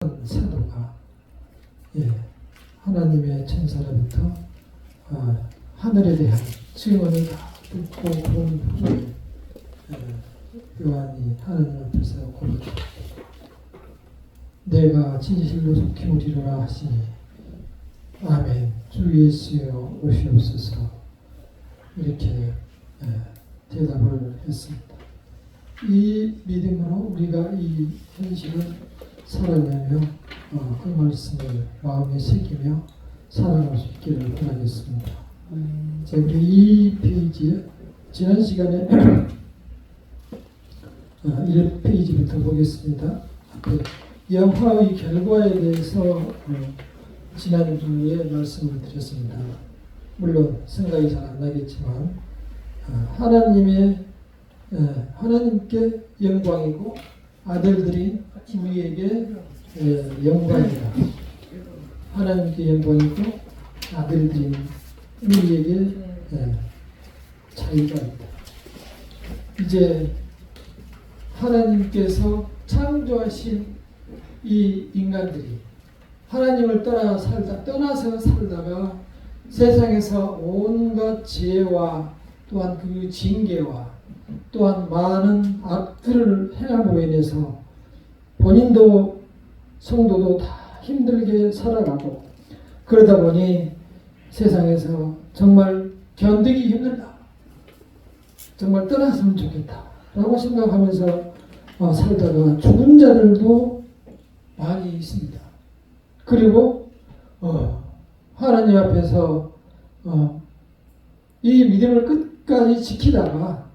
사도가 하나님의 천사로부터 하늘에 대한 증언을 다 듣고 그런 후에 요한이 하나님 앞에서 고백합니다. 내가 진실로 속히 오리라 하시니 아멘 주 예수여 오시옵소서 이렇게 대답을 했습니다. 이 믿음으로 우리가 이 현실을 살아내며 그 말씀을 마음에 새기며 살아갈 수 있기를 바라겠습니다. 자, 우리 이 페이지에 지난 시간에 1페이지부터 보겠습니다. 영화의 결과에 대해서 지난주에 말씀을 드렸습니다. 물론 생각이 잘 안 나겠지만 하나님께 영광이고 아들들이 우리에게 영광이다. 하나님께 영광이고 아들들이 우리에게 차이가 있다. 이제 하나님께서 창조하신 이 인간들이 하나님을 떠나서 살다가 세상에서 온갖 죄와 또한 그 징계와 또한 많은 악들을 행함으로 인해서 본인도 성도도 다 힘들게 살아가고 그러다 보니 세상에서 정말 견디기 힘들다. 정말 떠났으면 좋겠다. 라고 생각하면서 살다가 죽은 자들도 많이 있습니다. 그리고 하나님 앞에서 이 믿음을 끝까지 지키다가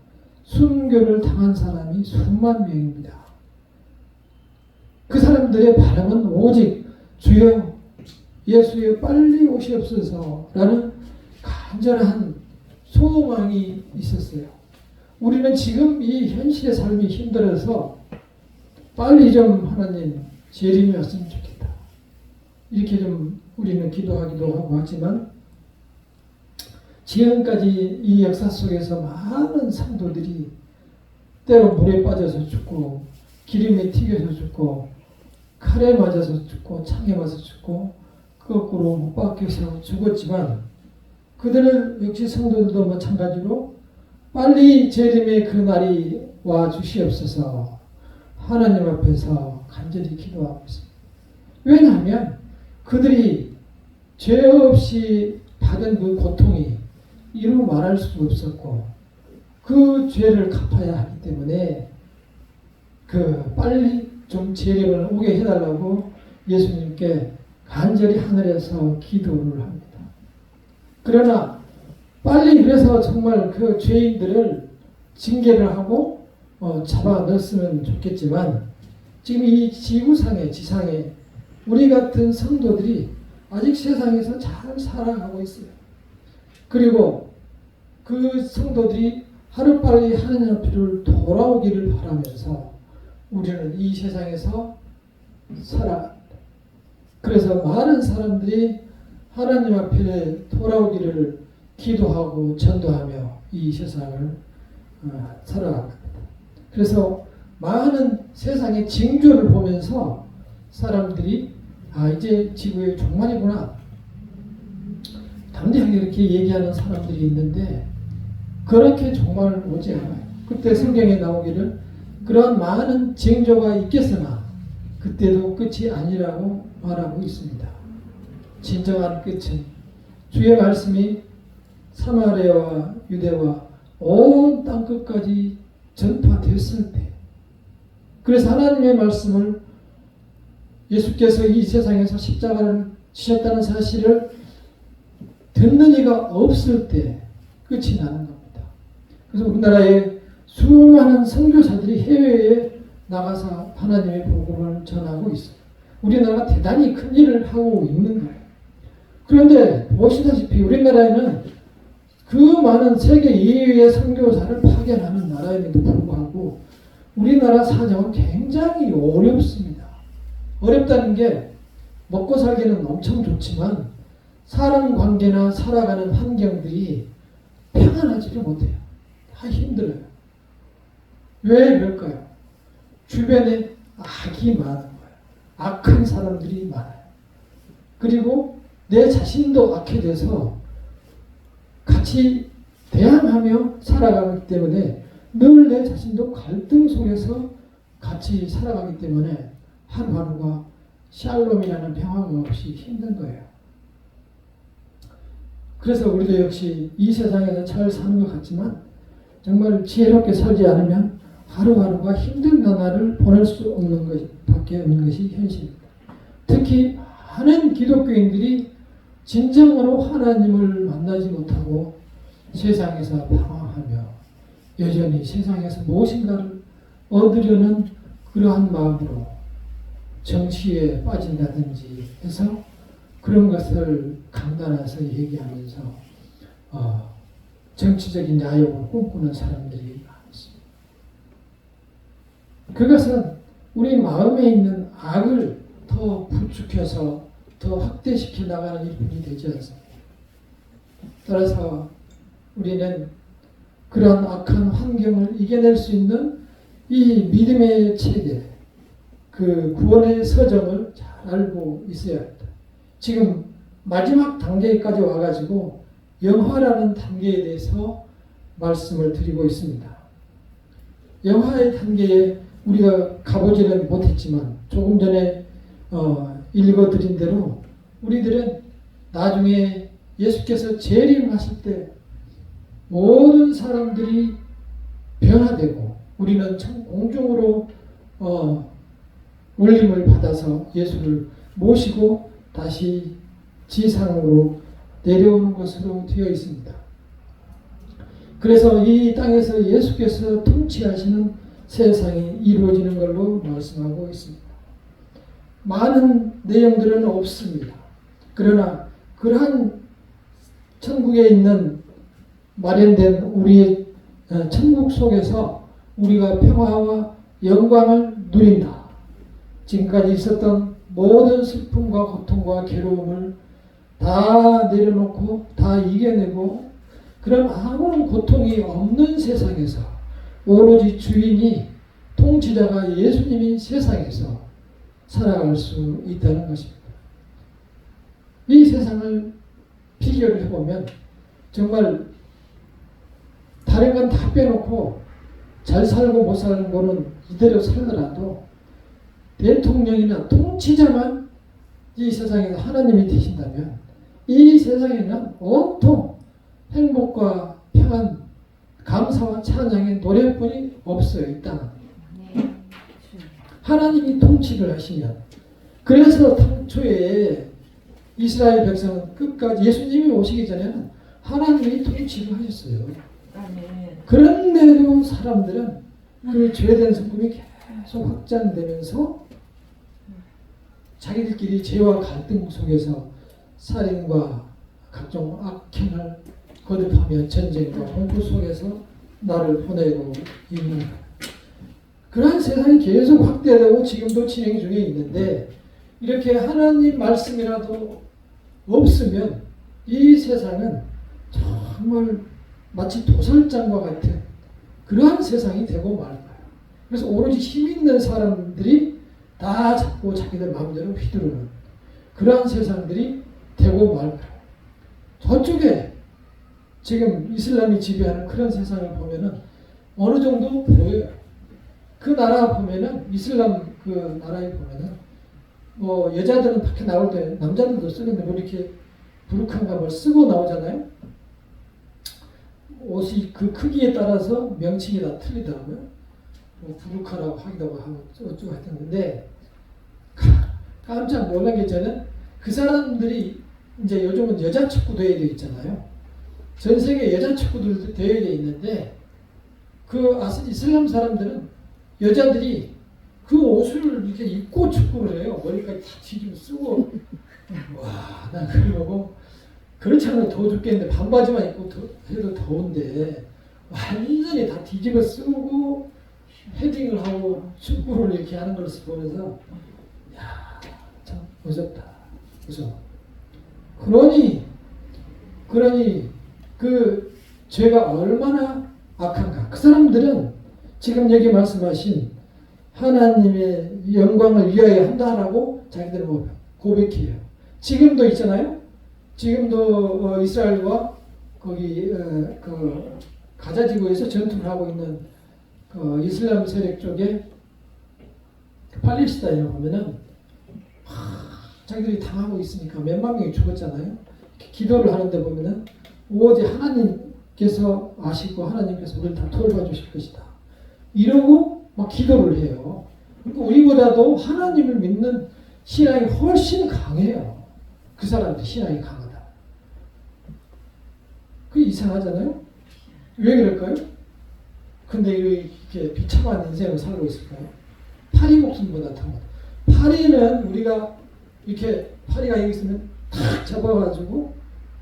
순교를 당한 사람이 수만 명입니다. 그 사람들의 바람은 오직 주여 예수여 빨리 오시옵소서라는 간절한 소망이 있었어요. 우리는 지금 이 현실의 삶이 힘들어서 빨리 좀 하나님 재림이 왔으면 좋겠다. 이렇게 좀 우리는 기도하기도 하고 하지만 지금까지 이 역사 속에서 많은 성도들이 때로 물에 빠져서 죽고 기름에 튀겨서 죽고 칼에 맞아서 죽고 창에 맞아서 죽고 거꾸로 못 박혀서 죽었지만 그들은 역시 성도들도 마찬가지로 빨리 재림의 그 날이 와 주시옵소서 하나님 앞에서 간절히 기도하고 있습니다. 왜냐하면 그들이 죄 없이 받은 그 고통이 이루 말할 수 없었고 그 죄를 갚아야 하기 때문에 빨리 좀 재림을 오게 해달라고 예수님께 간절히 하늘에서 기도를 합니다. 그러나 빨리 그래서 정말 그 죄인들을 징계를 하고 잡아 넣었으면 좋겠지만 지금 이 지상에 우리 같은 성도들이 아직 세상에서 잘 살아가고 있어요. 그리고 그 성도들이 하루빨리 하나님 앞으로 돌아오기를 바라면서 우리는 이 세상에서 살아갑니다. 그래서 많은 사람들이 하나님 앞에 돌아오기를 기도하고 전도하며 이 세상을 살아갑니다. 그래서 많은 세상의 징조를 보면서 사람들이 이제 지구의 종말이구나 담대하게 이렇게 얘기하는 사람들이 있는데 그렇게 종말은 오지 않아요. 그때 성경에 나오기를 그런 많은 징조가 있겠으나 그때도 끝이 아니라고 말하고 있습니다. 진정한 끝은 주의 말씀이 사마리아와 유대와 온 땅끝까지 전파됐을 때 그래서 하나님의 말씀을 예수께서 이 세상에서 십자가를 지셨다는 사실을 듣는 이가 없을 때 끝이 나는 겁니다. 그래서 우리나라에 수많은 선교사들이 해외에 나가서 하나님의 복음을 전하고 있어요. 우리나라가 대단히 큰 일을 하고 있는 거예요. 그런데 보시다시피 우리나라에는 그 많은 세계 2위의 선교사를 파견하는 나라임에도 불구하고 우리나라 사정은 굉장히 어렵습니다. 어렵다는 게 먹고 살기는 엄청 좋지만 사람 관계나 살아가는 환경들이 평안하지를 못해요. 다 힘들어요. 왜 그럴까요? 주변에 악이 많은 거예요. 악한 사람들이 많아요. 그리고 내 자신도 악해져서 같이 대항하며 살아가기 때문에 늘 내 자신도 갈등 속에서 같이 살아가기 때문에 하루하루가 샬롬이라는 평화가 없이 힘든 거예요. 그래서 우리도 역시 이 세상에서 잘 사는 것 같지만 정말 지혜롭게 살지 않으면 하루하루가 힘든 나날을 보낼 수 없는 것밖에 없는 것이 현실입니다. 특히 많은 기독교인들이 진정으로 하나님을 만나지 못하고 세상에서 방황하며 여전히 세상에서 무엇인가를 얻으려는 그러한 마음으로 정치에 빠진다든지 해서 그런 것을 강단해서 얘기하면서 정치적인 야욕을 꿈꾸는 사람들이 많습니다. 그것은 우리 마음에 있는 악을 더 부축해서 더 확대시켜 나가는 일이 되지 않습니다. 따라서 우리는 그런 악한 환경을 이겨낼 수 있는 이 믿음의 체계, 그 구원의 서정을 잘 알고 있어야 합니다. 지금 마지막 단계까지 와가지고 영화라는 단계에 대해서 말씀을 드리고 있습니다. 영화의 단계에 우리가 가보지는 못했지만 조금 전에 읽어드린 대로 우리들은 나중에 예수께서 재림하실 때 모든 사람들이 변화되고 우리는 공중으로 울림을 받아서 예수를 모시고 다시 지상으로 내려오는 것으로 되어 있습니다. 그래서 이 땅에서 예수께서 통치하시는 세상이 이루어지는 걸로 말씀하고 있습니다. 많은 내용들은 없습니다. 그러나 그러한 천국에 있는 마련된 우리의 천국 속에서 우리가 평화와 영광을 누린다. 지금까지 있었던 모든 슬픔과 고통과 괴로움을 다 내려놓고 다 이겨내고 그런 아무런 고통이 없는 세상에서 오로지 주인이 통치자가 예수님이 세상에서 살아갈 수 있다는 것입니다. 이 세상을 비교를 해보면 정말 다른 건 다 빼놓고 잘 살고 못 사는 거는 이대로 살더라도 대통령이나 통치자만 이 세상에서 하나님이 되신다면 이 세상에는 온통 행복과 평안, 감사와 찬양의 노래뿐이 없어요. 이 땅은. 하나님이 통치를 하시면 그래서 당초에 이스라엘 백성은 끝까지 예수님이 오시기 전에는 하나님이 통치를 하셨어요. 그런데도 사람들은 그 죄된 성품이 계속 확장되면서 자기들끼리 죄와 갈등 속에서 살인과 각종 악행을 거듭하며 전쟁과 공포 속에서 나를 보내고 있는 그러한 세상이 계속 확대되고 지금도 진행 중에 있는데 이렇게 하나님 말씀이라도 없으면 이 세상은 정말 마치 도살장과 같은 그러한 세상이 되고 말 거예요. 그래서 오로지 힘 있는 사람들이 다 잡고 자기들 마음대로 휘두르는 그러한 세상들이 되고 말 거예요. 저쪽에 지금 이슬람이 지배하는 그런 세상을 보면은 어느 정도 보여요. 그 나라 보면은 이슬람 그 나라에 보면은 뭐 여자들은 밖에 나올 때 남자들도 쓰는데 뭐 이렇게 부르칸가 뭘 쓰고 나오잖아요. 옷이 그 크기에 따라서 명칭이 다 틀리더라고요. 뭐 부르카라고 하기도 하고 어쩌고 하여튼 근데 깜짝 놀란 게 저는 그 사람들이 이제 요즘은 여자 축구 대회도 있잖아요. 전 세계 여자 축구들 대회가 있는데 그 이슬람 사람들은 여자들이 그 옷을 이렇게 입고 축구를 해요. 머리까지 다 뒤집어 쓰고 와, 난 그러고 그렇지 않으면 더워 죽겠는데 반바지만 입고 해도 더운데 완전히 다 뒤집어 쓰고 헤딩을 하고 축구를 이렇게 하는 걸 보면서 야, 참 무섭다. 무서워. 그러니 그 죄가 얼마나 악한가. 그 사람들은 지금 여기 말씀하신 하나님의 영광을 위하여 한다라고 자기들은 뭐 고백해요. 지금도 있잖아요. 지금도 이스라엘과 거기 그 가자 지구에서 전투를 하고 있는 그 이슬람 세력 쪽에 팔레스타인을 보면은 자기들이 당하고 있으니까 몇만 명이 죽었잖아요. 기도를 하는데 보면은 오직 하나님께서 아시고 하나님께서 우리를 다 돌봐주실 것이다. 이러고 막 기도를 해요. 그러니까 우리보다도 하나님을 믿는 신앙이 훨씬 강해요. 그 사람들 신앙이 강하다. 그게 이상하잖아요. 왜 그럴까요? 근데 왜 이렇게 비참한 인생을 살고 있을까요? 파리 목숨보다 더. 파리는 우리가 이렇게 파리가 여기 있으면 탁 잡아가지고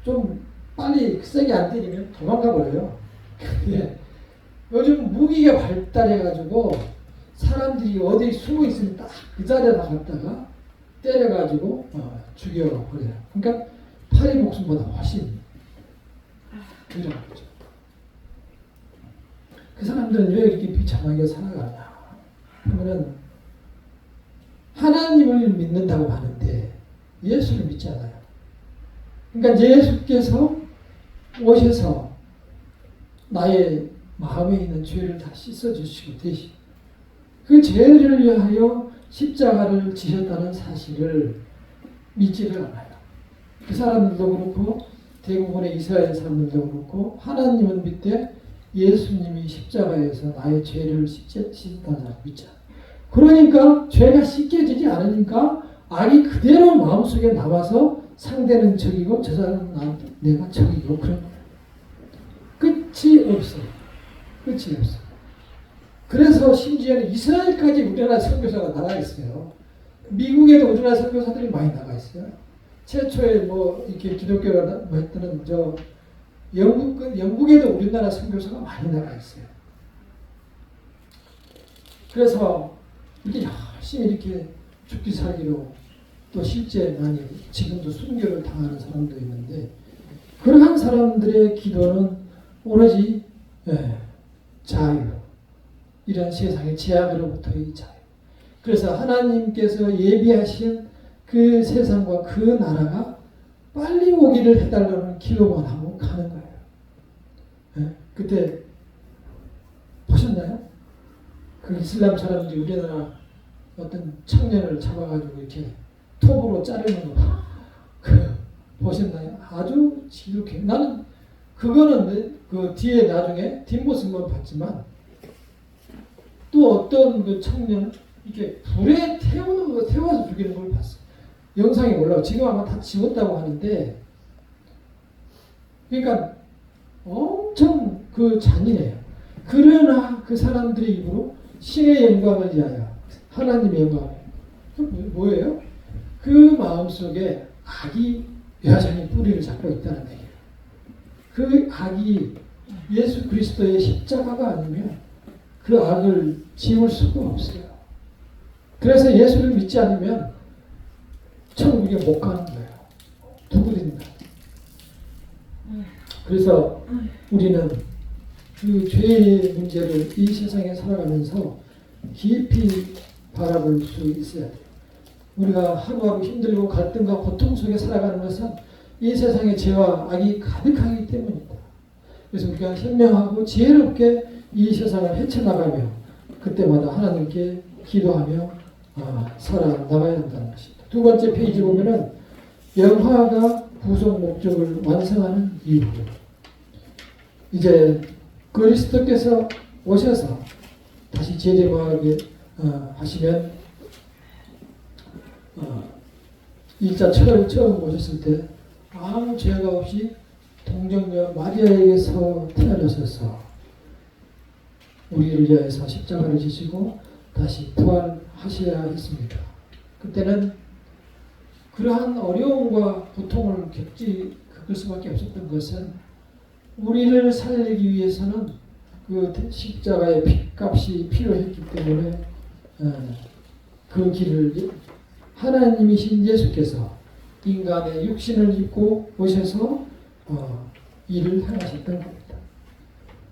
좀 빨리 세게 안 때리면 도망가 버려요. 근데 요즘 무기가 발달해가지고 사람들이 어디 숨어 있으면 딱 그 자리에 나갔다가 때려가지고 죽여버려요. 그러니까 파리 목숨보다 훨씬 그런 거죠. 그 사람들은 왜 이렇게 비참하게 살아가냐 하면은 하나님을 믿는다고 하는데 예수를 믿지 않아요. 그러니까 예수께서 오셔서 나의 마음에 있는 죄를 다 씻어주시고 대신 그 죄를 위하여 십자가를 지셨다는 사실을 믿지를 않아요. 그 사람들도 그렇고 대부분의 이스라엘 사람들도 그렇고 하나님은 믿되 예수님이 십자가에서 나의 죄를 씻었다는 사실을 믿지 않아요. 그러니까 죄가 씻겨지지 않으니까 악이 그대로 마음속에 남아서 상대는 적이고 저 사람은 나한테 내가 적이고 그런 거예요. 끝이 없어요. 끝이 없어요. 그래서 심지어는 이스라엘까지 우리나라 선교사가 나가 있어요. 미국에도 우리나라 선교사들이 많이 나가 있어요. 최초에 뭐 이렇게 기독교가 뭐 했던 저 영국에도 우리나라 선교사가 많이 나가 있어요. 그래서 이렇게 열심히 이렇게 죽기 살기로 또 실제 많이 지금도 순교를 당하는 사람도 있는데 그러한 사람들의 기도는 오로지 자유, 이런 세상의 제약으로부터의 자유. 그래서 하나님께서 예비하신 그 세상과 그 나라가 빨리 오기를 해달라는 기도만 하고 가는 거예요. 그때 보셨나요? 그 이슬람 사람들이 우리나라 어떤 청년을 잡아가지고 이렇게 톱으로 자르는 거 보셨나요? 아주 지독해. 나는 그거는 그 뒤에 나중에 뒷모습만 봤지만 또 어떤 그 청년 이렇게 불에 태우는 거 태워서 죽이는 걸 봤어요. 영상이 올라오고 지금 아마 다 지웠다고 하는데 그러니까 엄청 그 잔인해요. 그러나 그 사람들의 입으로 신의 영광을 위하여 하나님의 영광을 뭐예요? 그 마음속에 악이 여전히 뿌리를 잡고 있다는 얘기예요. 그 악이 예수 그리스도의 십자가가 아니면 그 악을 지울 수가 없어요. 그래서 예수를 믿지 않으면 천국에 못 가는 거예요. 누구든가. 그래서 우리는 그 죄의 문제를 이 세상에 살아가면서 깊이 바라볼 수 있어야 돼요. 우리가 하루하루 힘들고 갈등과 고통 속에 살아가는 것은 이 세상에 죄와 악이 가득하기 때문입니다. 그래서 우리가 현명하고 지혜롭게 이 세상을 헤쳐나가며 그때마다 하나님께 기도하며 살아나가야 한다는 것입니다. 두 번째 페이지 보면은 영화가 구속 목적을 완성하는 이유. 이제 그리스도께서 오셔서 다시 재림하게 하시면 1차 처음 오셨을 때 아무 죄가 없이 동정녀 마리아에게서 태어나셔서 우리를 위하여서 십자가를 지시고 다시 부활하셔야 했습니다. 그때는 그러한 어려움과 고통을 겪을 수밖에 없었던 것은 우리를 살리기 위해서는 그 십자가의 핏값이 필요했기 때문에 그 길을 하나님이신 예수께서 인간의 육신을 입고 오셔서 일을 행하셨던 겁니다.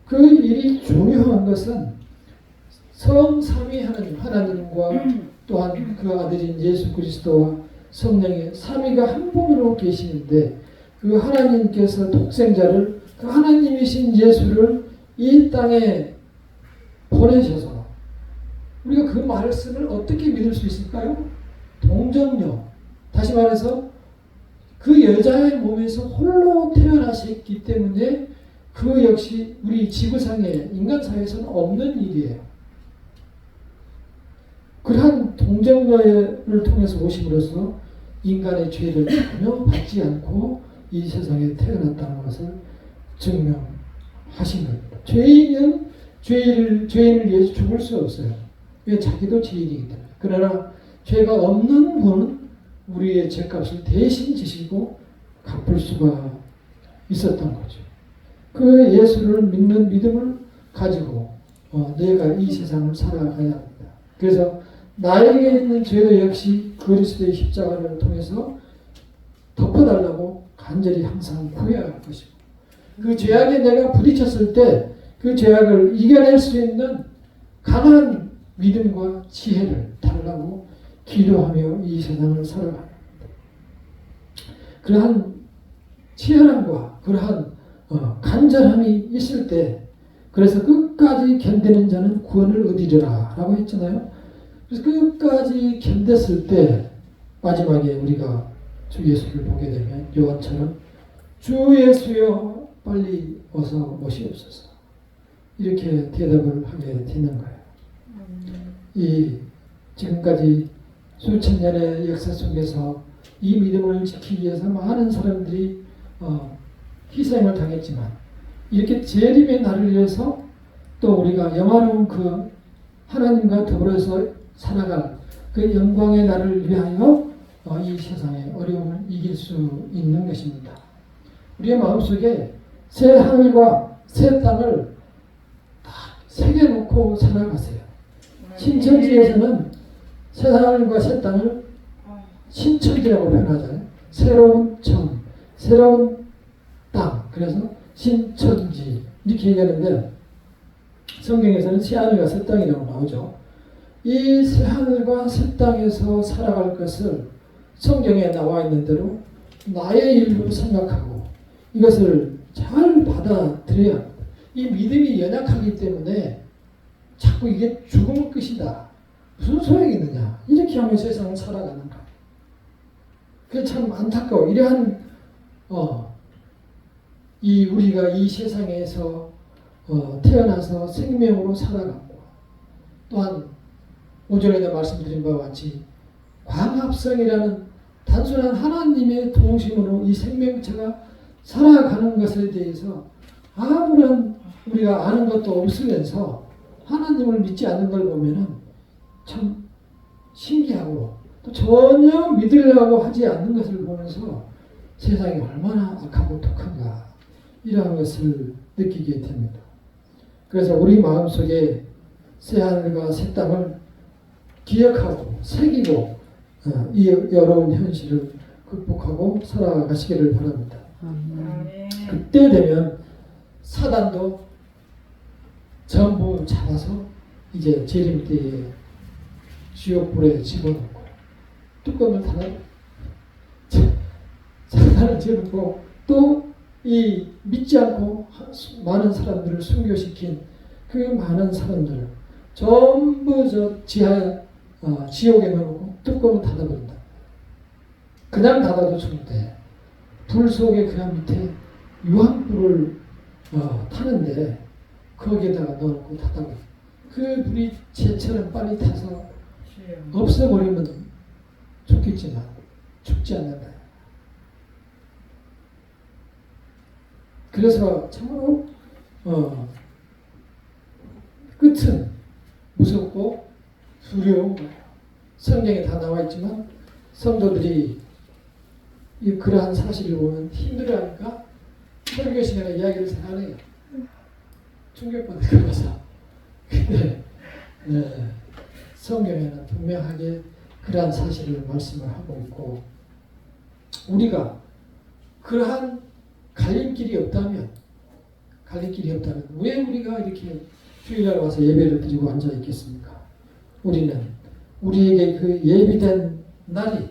그 일이 중요한 것은 성삼위 하나님, 하나님과 또한 그 아들인 예수 그리스도와 성령의 삼위가 한 분으로 계시는데 그 하나님께서 독생자를 그 하나님이신 예수를 이 땅에 보내셔서 우리가 그 말씀을 어떻게 믿을 수 있을까요? 동정녀, 다시 말해서 그 여자의 몸에서 홀로 태어나셨기 때문에 그 역시 우리 지구상의 인간 사회에서는 없는 일이에요. 그러한 동정녀를 통해서 오심으로써 인간의 죄를 전혀 받지 않고 이 세상에 태어났다는 것을 증명하신 겁니다. 죄인은 죄인을 위해서 죽을 수 없어요. 왜? 자기도 죄인이기 때문에. 그러나 죄가 없는 분은 우리의 죄값을 대신 지시고 갚을 수가 있었던 거죠. 그 예수를 믿는 믿음을 가지고 내가 이 세상을 살아가야 합니다. 그래서 나에게 있는 죄도 역시 그리스도의 십자가를 통해서 덮어달라고 간절히 항상 구해야 할 것이고 그 죄악에 내가 부딪혔을 때 그 죄악을 이겨낼 수 있는 강한 믿음과 지혜를 달라고 기도하며 이 세상을 살아갑니다. 그러한 치열함과 그러한 간절함이 있을 때 그래서 끝까지 견디는 자는 구원을 얻으리라 라고 했잖아요. 그래서 끝까지 견뎠을 때 마지막에 우리가 주 예수를 보게 되면 요한처럼 주 예수여 빨리 어서 오시옵소서 이렇게 대답을 하게 되는 거예요. 이 지금까지 수천 년의 역사 속에서 이 믿음을 지키기 위해서 많은 사람들이 희생을 당했지만 이렇게 재림의 날을 위해서 또 우리가 영화로운 그 하나님과 더불어서 살아갈 그 영광의 날을 위하여 이 세상의 어려움을 이길 수 있는 것입니다. 우리의 마음속에 새 하늘과 새 땅을 다 새겨놓고 살아가세요. 신천지에서는 새 하늘과 새 땅을 신천지라고 표현하잖아요. 새로운 천, 새로운 땅. 그래서 신천지 이렇게 얘기하는데 성경에서는 새 하늘과 새 땅이라고 나오죠. 이 새 하늘과 새 땅에서 살아갈 것을 성경에 나와 있는 대로 나의 일로 생각하고 이것을 잘 받아들여야 합니다. 이 믿음이 연약하기 때문에 자꾸 이게 죽음의 끝이다. 무슨 소용이 있느냐. 이렇게 하면 세상을 살아가는 거예요. 그게 참 안타까워. 이러한 우리가 이 세상에서 태어나서 생명으로 살아가고 또한 오전에 말씀드린 바와 같이 광합성이라는 단순한 하나님의 동심으로 이 생명체가 살아가는 것에 대해서 아무런 우리가 아는 것도 없으면서 하나님을 믿지 않는 걸 보면은 참 신기하고 또 전혀 믿으려고 하지 않는 것을 보면서 세상이 얼마나 악하고 독한가 이러한 것을 느끼게 됩니다. 그래서 우리 마음속에 새 하늘과 새 땅을 기억하고 새기고 이 어려운 현실을 극복하고 살아가시기를 바랍니다. 그때 되면 사단도 전부 잡아서 이제 재림 때에 지옥불에 집어넣고 뚜껑을 닫아 사단을 집어넣고 또 이 믿지 않고 많은 사람들을 순교시킨 그 많은 사람들을 전부 저 지하에 지옥에 넣어놓고 뚜껑을 닫아버린다. 그냥 닫아도 좋은데 불 속에 그냥 밑에 유황불을 타는데 거기에다가 넣어놓고 닫아버려. 그 불이 재처럼 빨리 타서 없애버리면 좋겠지만 죽지 않는다. 그래서 참으로 끝은 무섭고 두려운 거예요. 성경에 다 나와 있지만 성도들이 그러한 사실을 보면 힘들어하니까 설교 시간에 이야기를 잘 안 해요. 충격받을 거라서. 근데 성경에는 분명하게 그러한 사실을 말씀을 하고 있고 우리가 그러한 갈림길이 없다면 왜 우리가 이렇게 주일날 와서 예배를 드리고 앉아 있겠습니까? 우리는 우리에게 그 예비된 날이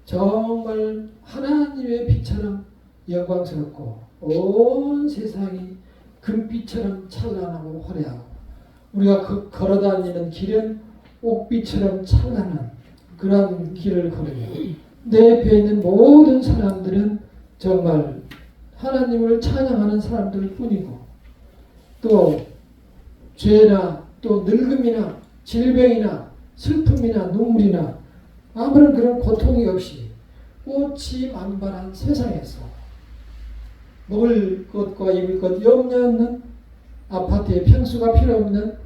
정말 하나님의 빛처럼 영광스럽고 온 세상이 금빛처럼 찬란하고 화려하고 우리가 걸어다니는 길은 옥빛처럼 찬란한 그런 길을 걸으며 내 옆에 있는 모든 사람들은 정말 하나님을 찬양하는 사람들 뿐이고 또 죄나 또 늙음이나 질병이나 슬픔이나 눈물이나 아무런 그런 고통이 없이 꽃이 만발한 세상에서 먹을 것과 입을 것 염려 없는 아파트에 평수가 필요 없는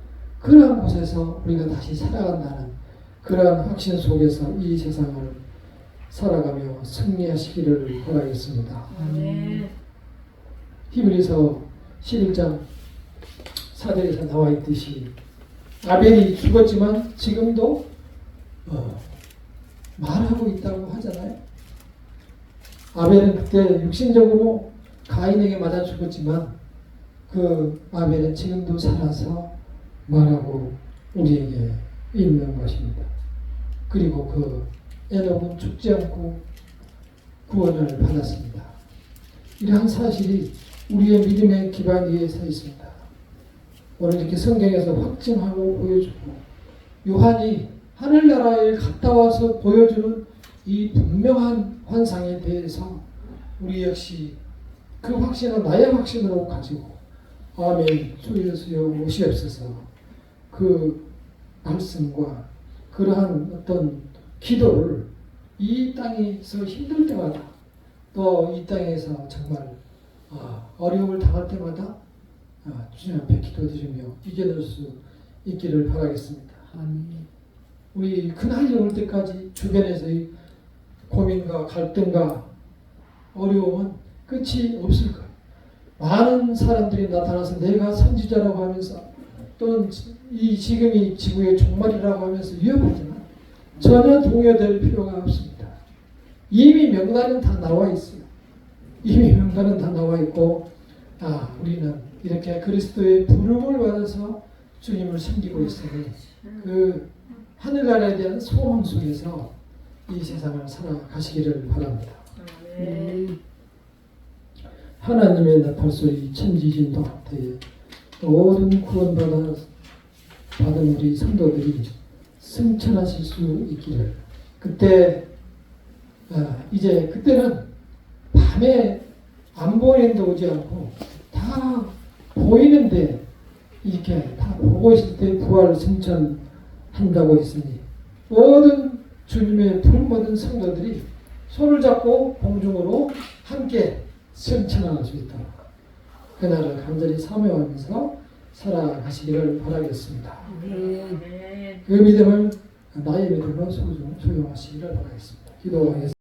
그러한 곳에서 우리가 다시 살아간다는 그러한 확신 속에서 이 세상을 살아가며 승리하시기를 바라겠습니다. 히브리서 11장 4절에서 나와 있듯이 아벨이 죽었지만 지금도 말하고 있다고 하잖아요. 아벨은 그때 육신적으로 가인에게 맞아 죽었지만 그 아벨은 지금도 살아서 말하고 우리에게 있는 것입니다. 그리고 그 에녹은 죽지 않고 구원을 받았습니다. 이러한 사실이 우리의 믿음의 기반 위에 서 있습니다. 오늘 이렇게 성경에서 확증하고 보여주고 요한이 하늘나라에 갔다 와서 보여주는 이 분명한 환상에 대해서 우리 역시 그 확신은 나의 확신으로 가지고 아멘 주여 주여 오시옵소서 그 말씀과 그러한 어떤 기도를 이 땅에서 힘들 때마다 또 이 땅에서 정말 어려움을 당할 때마다 주님 앞에 기도드리며 이겨낼 수 있기를 바라겠습니다. 우리 그날이 올 때까지 주변에서의 고민과 갈등과 어려움은 끝이 없을 거예요. 많은 사람들이 나타나서 내가 선지자라고 하면서 또는 이 지금이 지구의 종말이라고 하면서 위협하지만 전혀 동요될 필요가 없습니다. 이미 명단은 다 나와 있어요. 이미 명단은 다 나와 있고 우리는 이렇게 그리스도의 부름을 받아서 주님을 섬기고 있으니 그 하늘나라에 대한 소망 속에서 이 세상을 살아가시기를 바랍니다. 하나님의 나팔소리 천지진도 때에 모든 구원받은 우리 성도들이 승천하실 수 있기를 그때 이제 그때는 밤에 안 보이는 데 오지 않고 다 보이는데 이렇게 다 보고 있을 때 부활 승천한다고 했으니 모든 주님의 부름받은 성도들이 손을 잡고 공중으로 함께 승천할 수 있도록 그날을 간절히 사모하면서 살아가시기를 바라겠습니다. 그 믿음을 나의 믿음으로 소유하시기를 바라겠습니다. 기도하겠습니다.